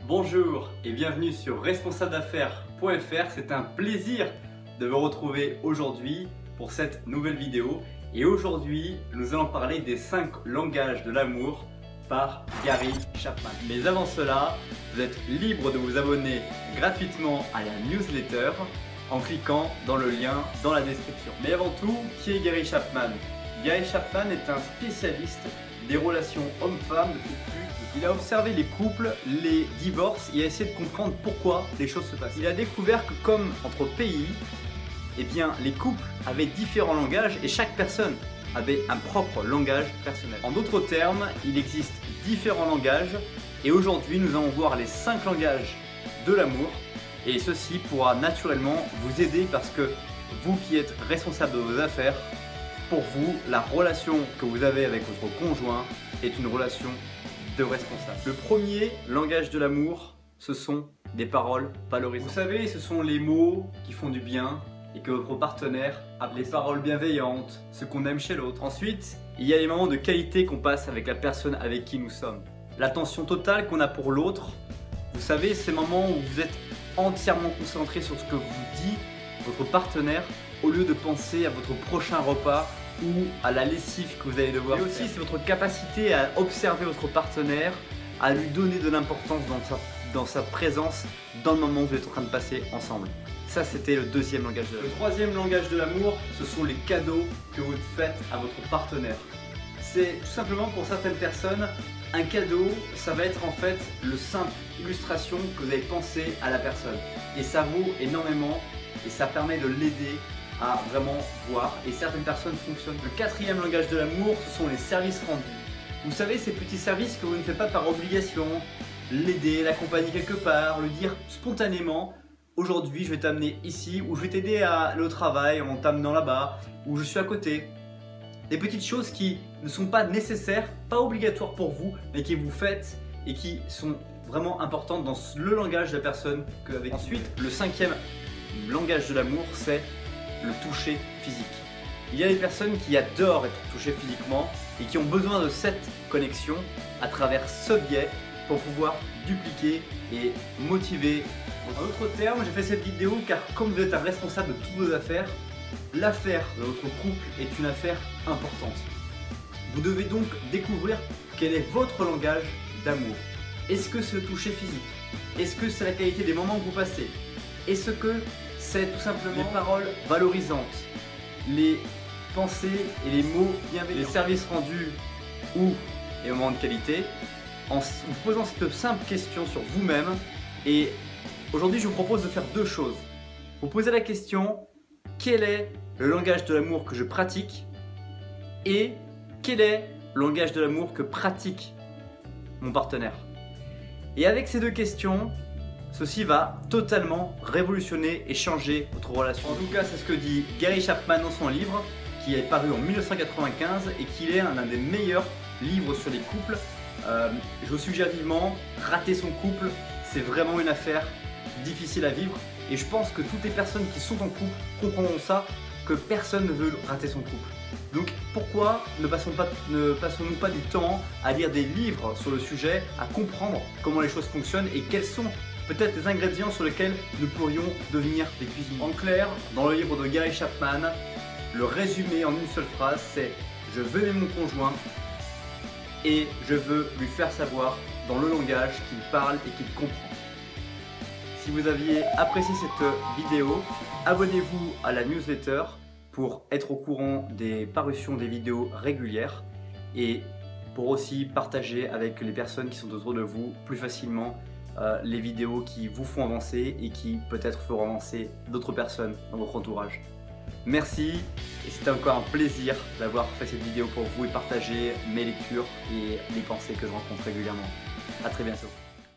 Bonjour et bienvenue sur responsabledaffaires.fr. C'est un plaisir de vous retrouver aujourd'hui pour cette nouvelle vidéo. Et aujourd'hui, nous allons parler des 5 langages de l'amour par Gary Chapman. Mais avant cela, vous êtes libre de vous abonner gratuitement à la newsletter en cliquant dans le lien dans la description. Mais avant tout, qui est Gary Chapman? Gary Chapman est un spécialiste des relations hommes-femmes depuis plus. Il a observé les couples, les divorces et a essayé de comprendre pourquoi les choses se passent. Il a découvert que comme entre pays, eh bien, les couples avaient différents langages et chaque personne avait un propre langage personnel. En d'autres termes, il existe différents langages et aujourd'hui nous allons voir les 5 langages de l'amour et ceci pourra naturellement vous aider parce que vous qui êtes responsable de vos affaires, pour vous, la relation que vous avez avec votre conjoint est une relation de responsable. Le premier langage de l'amour, ce sont des paroles valorisantes. Vous savez, ce sont les mots qui font du bien et que votre partenaire appelle les paroles bienveillantes, ce qu'on aime chez l'autre. Ensuite, il y a les moments de qualité qu'on passe avec la personne avec qui nous sommes. L'attention totale qu'on a pour l'autre. Vous savez, ces moments où vous êtes entièrement concentré sur ce que vous dit votre partenaire au lieu de penser à votre prochain repas ou à la lessive que vous allez devoir faire. Et aussi, c'est votre capacité à observer votre partenaire, à lui donner de l'importance dans sa présence dans le moment où vous êtes en train de passer ensemble. Ça, c'était le deuxième langage de l'amour. Le troisième langage de l'amour, ce sont les cadeaux que vous faites à votre partenaire. C'est tout simplement pour certaines personnes, un cadeau, ça va être en fait le simple illustration que vous avez pensé à la personne. Et ça vaut énormément et ça permet de l'aider à vraiment voir. Et certaines personnes fonctionnent. Le quatrième langage de l'amour, ce sont les services rendus. Vous savez, ces petits services que vous ne faites pas par obligation, l'aider, l'accompagner quelque part, le dire spontanément. Aujourd'hui, je vais t'amener ici, ou je vais t'aider à aller au travail en t'amenant là-bas, ou je suis à côté. Des petites choses qui ne sont pas nécessaires, pas obligatoires pour vous, mais qui vous faites et qui sont vraiment importantes dans le langage de la personne qu'avec. Ensuite, le cinquième langage de l'amour, c'est le toucher physique. Il y a des personnes qui adorent être touchées physiquement et qui ont besoin de cette connexion à travers ce biais pour pouvoir dupliquer et motiver. En d'autres termes, j'ai fait cette vidéo car comme vous êtes un responsable de toutes vos affaires, l'affaire de votre couple est une affaire importante. Vous devez donc découvrir quel est votre langage d'amour. Est-ce que c'est le toucher physique? Est-ce que c'est la qualité des moments que vous passez? Est-ce que c'est tout simplement les paroles valorisantes, les pensées et les mots bienveillants, les services rendus ou les moments de qualité? En vous posant cette simple question sur vous-même, et aujourd'hui je vous propose de faire deux choses. Vous posez la question: quel est le langage de l'amour que je pratique? Et quel est le langage de l'amour que pratique mon partenaire? Et avec ces deux questions, ceci va totalement révolutionner et changer votre relation. En tout cas, c'est ce que dit Gary Chapman dans son livre, qui est paru en 1995 et qui est un des meilleurs livres sur les couples. Je vous suggère vivement, rater son couple, c'est vraiment une affaire difficile à vivre. Et je pense que toutes les personnes qui sont en couple comprendront ça, que personne ne veut rater son couple. Donc pourquoi ne passons-nous pas du temps à lire des livres sur le sujet, à comprendre comment les choses fonctionnent et quels sont peut-être les ingrédients sur lesquels nous pourrions devenir des cuisiniers. En clair, dans le livre de Gary Chapman, le résumé en une seule phrase, c'est: je veux aimer mon conjoint et je veux lui faire savoir dans le langage qu'il parle et qu'il comprend. Si vous aviez apprécié cette vidéo, abonnez-vous à la newsletter pour être au courant des parutions des vidéos régulières et pour aussi partager avec les personnes qui sont autour de vous plus facilement les vidéos qui vous font avancer et qui peut-être feront avancer d'autres personnes dans votre entourage. Merci et c'était encore un plaisir d'avoir fait cette vidéo pour vous et partager mes lectures et les pensées que je rencontre régulièrement. À très bientôt.